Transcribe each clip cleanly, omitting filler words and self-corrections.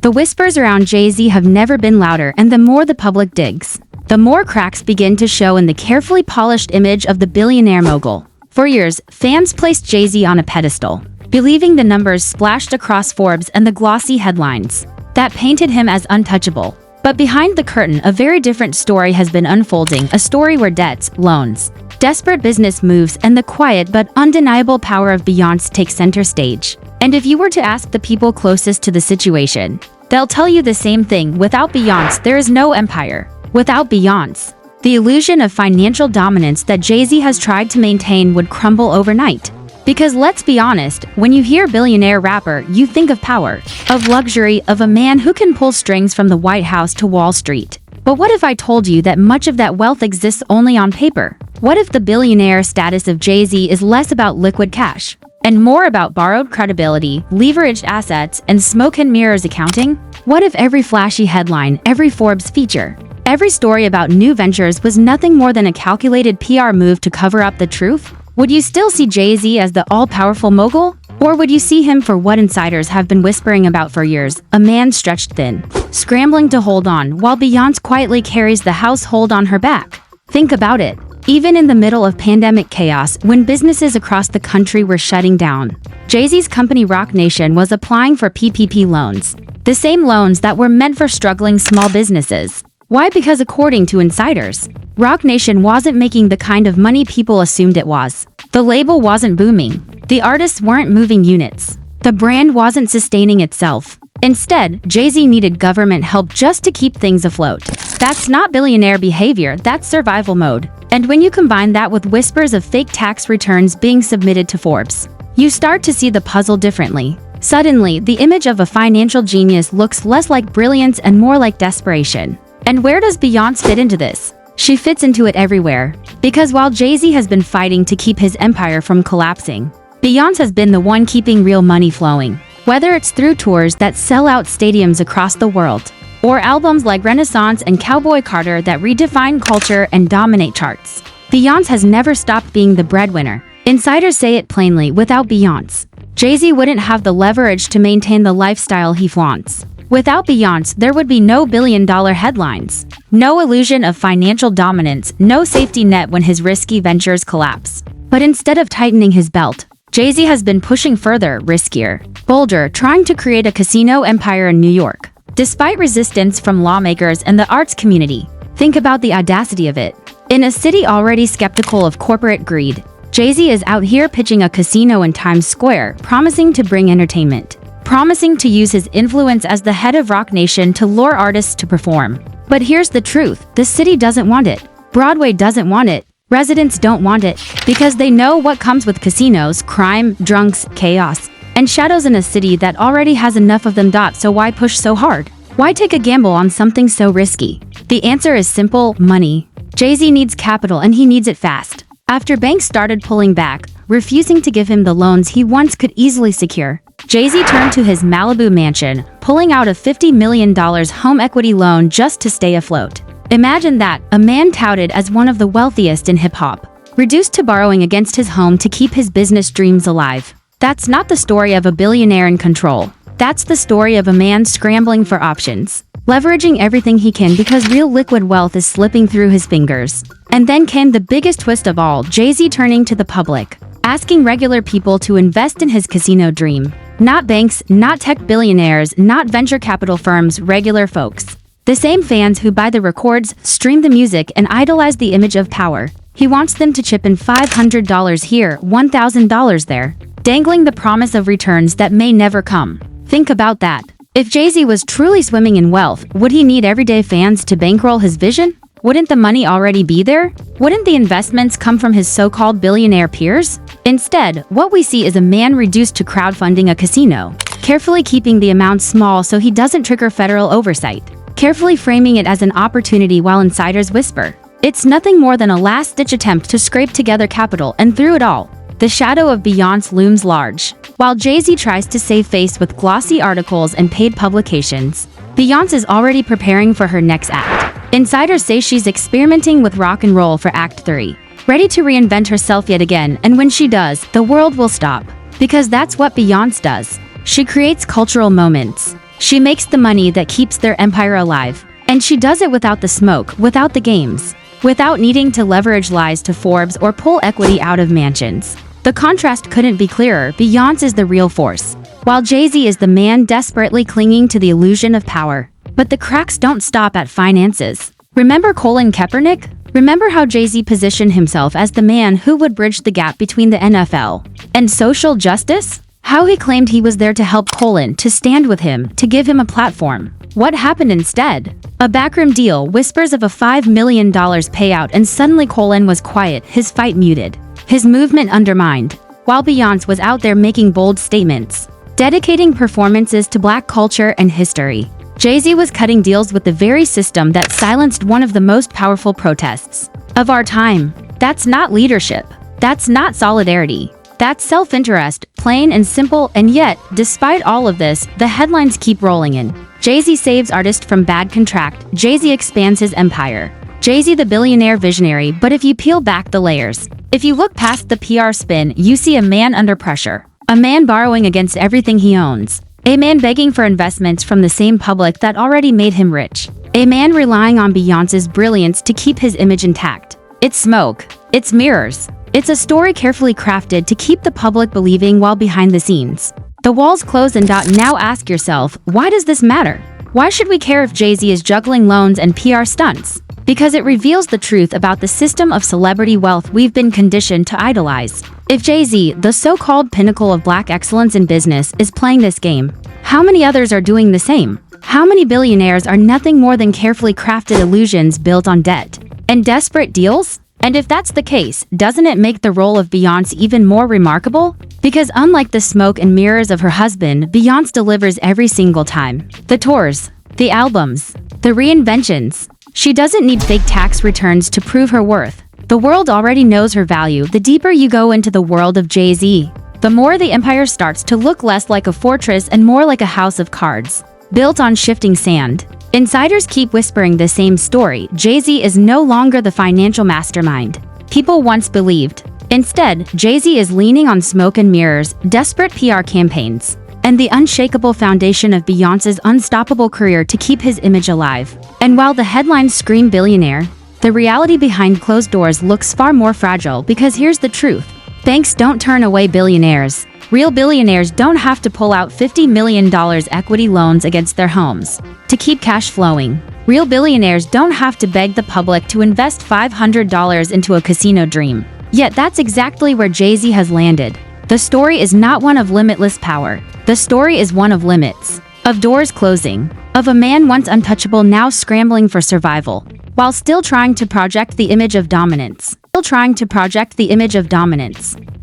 The whispers around Jay-Z have never been louder, and the more the public digs, the more cracks begin to show in the carefully polished image of the billionaire mogul. For years, fans placed Jay-Z on a pedestal, believing the numbers splashed across Forbes and the glossy headlines that painted him as untouchable. But behind the curtain, a very different story has been unfolding, a story where debts, loans, desperate business moves, and the quiet but undeniable power of Beyonce take center stage. And if you were to ask the people closest to the situation, they'll tell you the same thing: without Beyonce, there is no empire. Without Beyonce, the illusion of financial dominance that Jay-Z has tried to maintain would crumble overnight. Because let's be honest, when you hear billionaire rapper, you think of power, of luxury, of a man who can pull strings from the White House to Wall Street. But what if I told you that much of that wealth exists only on paper? What if the billionaire status of Jay-Z is less about liquid cash and more about borrowed credibility, leveraged assets, and smoke and mirrors accounting? What if every flashy headline, every Forbes feature, every story about new ventures was nothing more than a calculated PR move to cover up the truth? Would you still see Jay-Z as the all-powerful mogul? Or would you see him for what insiders have been whispering about for years, a man stretched thin, scrambling to hold on, while Beyonce quietly carries the household on her back? Think about it. Even in the middle of pandemic chaos, when businesses across the country were shutting down, Jay-Z's company Roc Nation was applying for PPP loans, the same loans that were meant for struggling small businesses. Why? Because according to insiders, Roc Nation wasn't making the kind of money people assumed it was. The label wasn't booming. The artists weren't moving units. The brand wasn't sustaining itself. Instead, Jay-Z needed government help just to keep things afloat. That's not billionaire behavior, that's survival mode. And when you combine that with whispers of fake tax returns being submitted to Forbes, you start to see the puzzle differently. Suddenly, the image of a financial genius looks less like brilliance and more like desperation. And where does Beyonce fit into this? She fits into it everywhere. Because while Jay-Z has been fighting to keep his empire from collapsing, Beyonce has been the one keeping real money flowing. Whether it's through tours that sell out stadiums across the world, or albums like Renaissance and Cowboy Carter that redefine culture and dominate charts, Beyonce has never stopped being the breadwinner. Insiders say it plainly: without Beyonce, Jay-Z wouldn't have the leverage to maintain the lifestyle he flaunts. Without Beyonce, there would be no billion-dollar headlines, no illusion of financial dominance, no safety net when his risky ventures collapse. But instead of tightening his belt, Jay-Z has been pushing further, riskier, bolder, trying to create a casino empire in New York. Despite resistance from lawmakers and the arts community, think about the audacity of it. In a city already skeptical of corporate greed, Jay-Z is out here pitching a casino in Times Square, promising to bring entertainment, promising to use his influence as the head of Roc Nation to lure artists to perform. But here's the truth: the city doesn't want it. Broadway doesn't want it. Residents don't want it, because they know what comes with casinos: crime, drunks, chaos, and shadows in a city that already has enough of them. So why push so hard? Why take a gamble on something so risky? The answer is simple: money. Jay-Z needs capital, and he needs it fast. After banks started pulling back, refusing to give him the loans he once could easily secure, Jay-Z turned to his Malibu mansion, pulling out a $50 million home equity loan just to stay afloat. Imagine that, a man touted as one of the wealthiest in hip-hop, reduced to borrowing against his home to keep his business dreams alive. That's not the story of a billionaire in control. That's the story of a man scrambling for options, leveraging everything he can because real liquid wealth is slipping through his fingers. And then came the biggest twist of all: Jay-Z turning to the public, asking regular people to invest in his casino dream. Not banks, not tech billionaires, not venture capital firms, regular folks. The same fans who buy the records, stream the music, and idolize the image of power. He wants them to chip in $500 here, $1,000 there, dangling the promise of returns that may never come. Think about that. If Jay-Z was truly swimming in wealth, would he need everyday fans to bankroll his vision? Wouldn't the money already be there? Wouldn't the investments come from his so-called billionaire peers? Instead, what we see is a man reduced to crowdfunding a casino, carefully keeping the amount small so he doesn't trigger federal oversight, carefully framing it as an opportunity while insiders whisper it's nothing more than a last-ditch attempt to scrape together capital. And through it all, the shadow of Beyonce looms large. While Jay-Z tries to save face with glossy articles and paid publications, Beyonce is already preparing for her next act. Insiders say she's experimenting with rock and roll for Act 3, ready to reinvent herself yet again, and when she does, the world will stop. Because that's what Beyonce does. She creates cultural moments. She makes the money that keeps their empire alive. And she does it without the smoke, without the games, without needing to leverage lies to Forbes or pull equity out of mansions. The contrast couldn't be clearer. Beyonce is the real force, while Jay-Z is the man desperately clinging to the illusion of power. But the cracks don't stop at finances. Remember Colin Kaepernick? Remember how Jay-Z positioned himself as the man who would bridge the gap between the NFL and social justice? How he claimed he was there to help Colin, to stand with him, to give him a platform. What happened instead? A backroom deal, whispers of a $5 million payout, and suddenly Colin was quiet, his fight muted, his movement undermined, while Beyonce was out there making bold statements, dedicating performances to Black culture and history. Jay-Z was cutting deals with the very system that silenced one of the most powerful protests of our time. That's not leadership. That's not solidarity. That's self-interest, plain and simple. And yet, despite all of this, the headlines keep rolling in. Jay-Z saves artist from bad contract. Jay-Z expands his empire. Jay-Z the billionaire visionary. But if you peel back the layers, if you look past the PR spin, you see a man under pressure. A man borrowing against everything he owns. A man begging for investments from the same public that already made him rich. A man relying on Beyonce's brilliance to keep his image intact. It's smoke. It's mirrors. It's a story carefully crafted to keep the public believing while behind the scenes the walls close. And now ask yourself, why does this matter? Why should we care if Jay-Z is juggling loans and PR stunts? Because it reveals the truth about the system of celebrity wealth we've been conditioned to idolize. If Jay-Z, the so-called pinnacle of Black excellence in business, is playing this game, how many others are doing the same? How many billionaires are nothing more than carefully crafted illusions built on debt and desperate deals? And if that's the case, doesn't it make the role of Beyonce even more remarkable? Because unlike the smoke and mirrors of her husband, Beyonce delivers every single time. The tours, the albums, the reinventions. She doesn't need fake tax returns to prove her worth. The world already knows her value. The deeper you go into the world of Jay-Z, the more the empire starts to look less like a fortress and more like a house of cards, built on shifting sand. Insiders keep whispering the same story. Jay-Z is no longer the financial mastermind people once believed. Instead, Jay-Z is leaning on smoke and mirrors, desperate PR campaigns, and the unshakable foundation of Beyonce's unstoppable career to keep his image alive. And while the headlines scream billionaire, the reality behind closed doors looks far more fragile. Because here's the truth. Banks don't turn away billionaires. Real billionaires don't have to pull out $50 million equity loans against their homes to keep cash flowing. Real billionaires don't have to beg the public to invest $500 into a casino dream. Yet that's exactly where Jay-Z has landed. The story is not one of limitless power. The story is one of limits, of doors closing, of a man once untouchable now scrambling for survival, while still trying to project the image of dominance.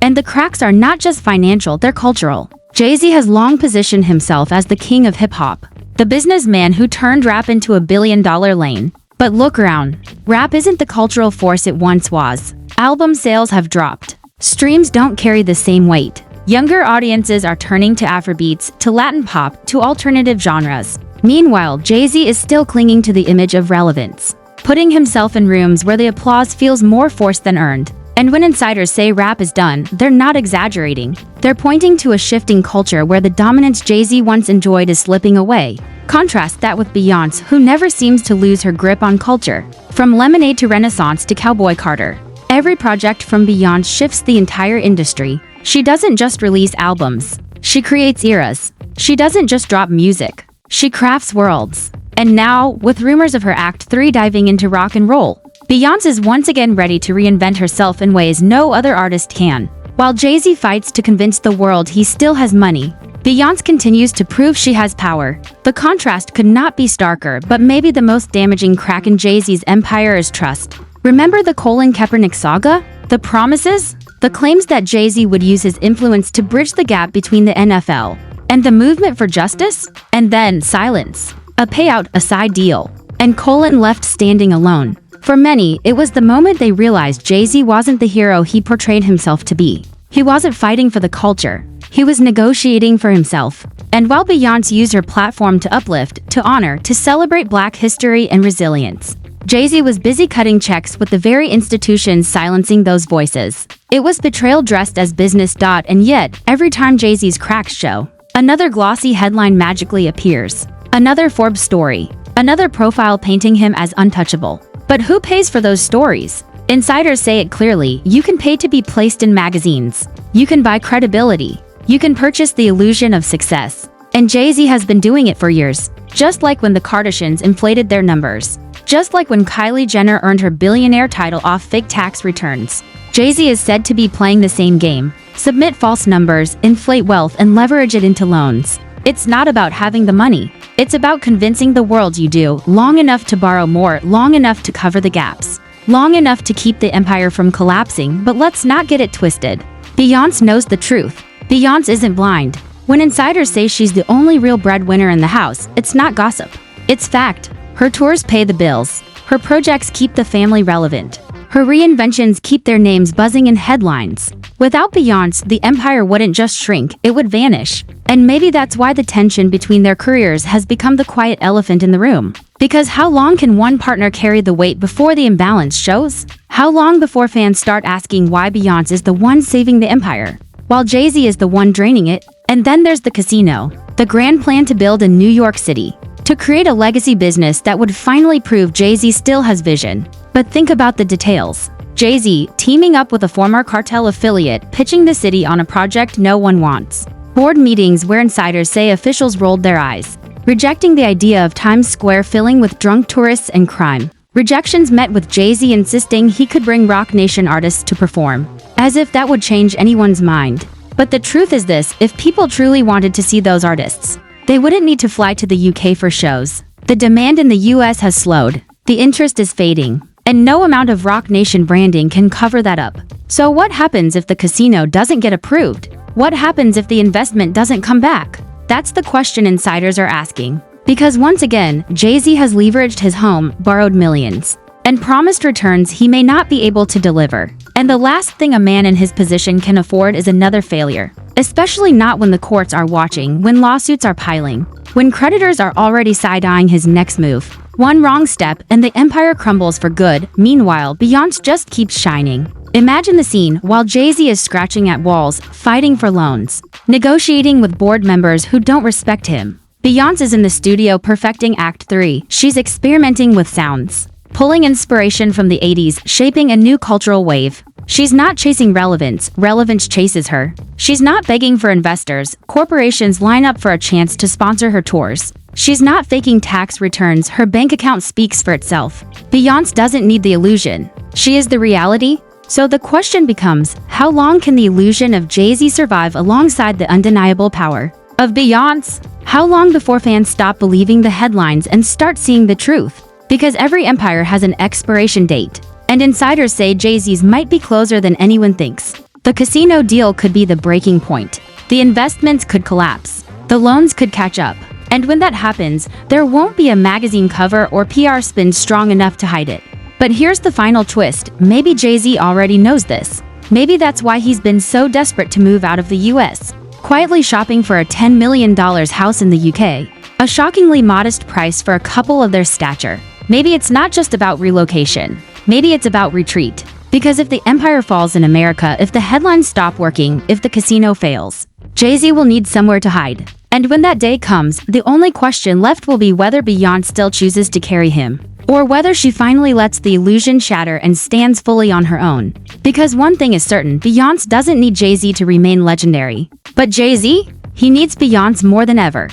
And the cracks are not just financial, they're cultural. Jay-Z has long positioned himself as the king of hip-hop, the businessman who turned rap into a billion-dollar lane. But look around. Rap isn't the cultural force it once was. Album sales have dropped. Streams don't carry the same weight. Younger audiences are turning to Afrobeats, to Latin pop, to alternative genres. Meanwhile, Jay-Z is still clinging to the image of relevance, putting himself in rooms where the applause feels more forced than earned. And when insiders say rap is done, they're not exaggerating. They're pointing to a shifting culture where the dominance Jay-Z once enjoyed is slipping away. Contrast that with Beyonce, who never seems to lose her grip on culture. From Lemonade to Renaissance to Cowboy Carter, every project from Beyonce shifts the entire industry. She doesn't just release albums. She creates eras. She doesn't just drop music. She crafts worlds. And now, with rumors of her Act 3 diving into rock and roll, Beyonce is once again ready to reinvent herself in ways no other artist can. While Jay-Z fights to convince the world he still has money, Beyonce continues to prove she has power. The contrast could not be starker, but maybe the most damaging crack in Jay-Z's empire is trust. Remember the Colin Kaepernick saga? The promises? The claims that Jay-Z would use his influence to bridge the gap between the NFL and the movement for justice? And then silence. A payout, a side deal. And Colin left standing alone. For many, it was the moment they realized Jay-Z wasn't the hero he portrayed himself to be. He wasn't fighting for the culture. He was negotiating for himself. And while Beyonce used her platform to uplift, to honor, to celebrate Black history and resilience, Jay-Z was busy cutting checks with the very institutions silencing those voices. It was betrayal dressed as business. And yet, every time Jay-Z's cracks show, Another glossy headline magically appears. Another Forbes story. Another profile painting him as untouchable. But who pays for those stories? Insiders say it clearly: you can pay to be placed in magazines. You can buy credibility. You can purchase the illusion of success. And Jay-Z has been doing it for years. Just like when the Kardashians inflated their numbers. Just like when Kylie Jenner earned her billionaire title off fake tax returns. Jay-Z is said to be playing the same game. Submit false numbers, inflate wealth, and leverage it into loans. It's not about having the money. It's about convincing the world you do, long enough to borrow more, long enough to cover the gaps. Long enough to keep the empire from collapsing, but let's not get it twisted. Beyonce knows the truth. Beyonce isn't blind. When insiders say she's the only real breadwinner in the house, it's not gossip. It's fact. Her tours pay the bills. Her projects keep the family relevant. Her reinventions keep their names buzzing in headlines. Without Beyonce, the empire wouldn't just shrink, it would vanish. And maybe that's why the tension between their careers has become the quiet elephant in the room. Because how long can one partner carry the weight before the imbalance shows? How long before fans start asking why Beyonce is the one saving the empire, while Jay-Z is the one draining it? And then there's the casino. The grand plan to build in New York City. To create a legacy business that would finally prove Jay-Z still has vision. But think about the details. Jay-Z teaming up with a former cartel affiliate, pitching the city on a project no one wants. Board meetings where insiders say officials rolled their eyes. Rejecting the idea of Times Square filling with drunk tourists and crime. Rejections met with Jay-Z insisting he could bring Roc Nation artists to perform. As if that would change anyone's mind. But the truth is this: if people truly wanted to see those artists, they wouldn't need to fly to the UK for shows. The demand in the US has slowed. The interest is fading. And no amount of Roc Nation branding can cover that up. So what happens if the casino doesn't get approved? What happens if the investment doesn't come back? That's the question insiders are asking. Because once again, Jay-Z has leveraged his home, borrowed millions, and promised returns he may not be able to deliver. And the last thing a man in his position can afford is another failure. Especially not when the courts are watching, when lawsuits are piling, when creditors are already side-eyeing his next move. One wrong step and the empire crumbles for good. Meanwhile, Beyonce just keeps shining. Imagine the scene while Jay-Z is scratching at walls, fighting for loans, negotiating with board members who don't respect him. Beyonce is in the studio perfecting Act 3. She's experimenting with sounds, pulling inspiration from the 80s, shaping a new cultural wave. She's not chasing relevance, relevance chases her. She's not begging for investors, corporations line up for a chance to sponsor her tours. She's not faking tax returns, her bank account speaks for itself. Beyonce doesn't need the illusion. She is the reality. So the question becomes, how long can the illusion of Jay-Z survive alongside the undeniable power of Beyonce? How long before fans stop believing the headlines and start seeing the truth? Because every empire has an expiration date. And insiders say Jay-Z's might be closer than anyone thinks. The casino deal could be the breaking point. The investments could collapse. The loans could catch up. And when that happens, there won't be a magazine cover or PR spin strong enough to hide it. But here's the final twist. Maybe Jay-Z already knows this. Maybe that's why he's been so desperate to move out of the US. Quietly shopping for a $10 million house in the UK. A shockingly modest price for a couple of their stature. Maybe it's not just about relocation. Maybe it's about retreat. Because if the empire falls in America, if the headlines stop working, if the casino fails, Jay-Z will need somewhere to hide. And when that day comes, the only question left will be whether Beyonce still chooses to carry him, or whether she finally lets the illusion shatter and stands fully on her own. Because one thing is certain, Beyonce doesn't need Jay-Z to remain legendary. But Jay-Z? He needs Beyonce more than ever.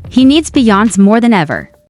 He needs Beyonce more than ever.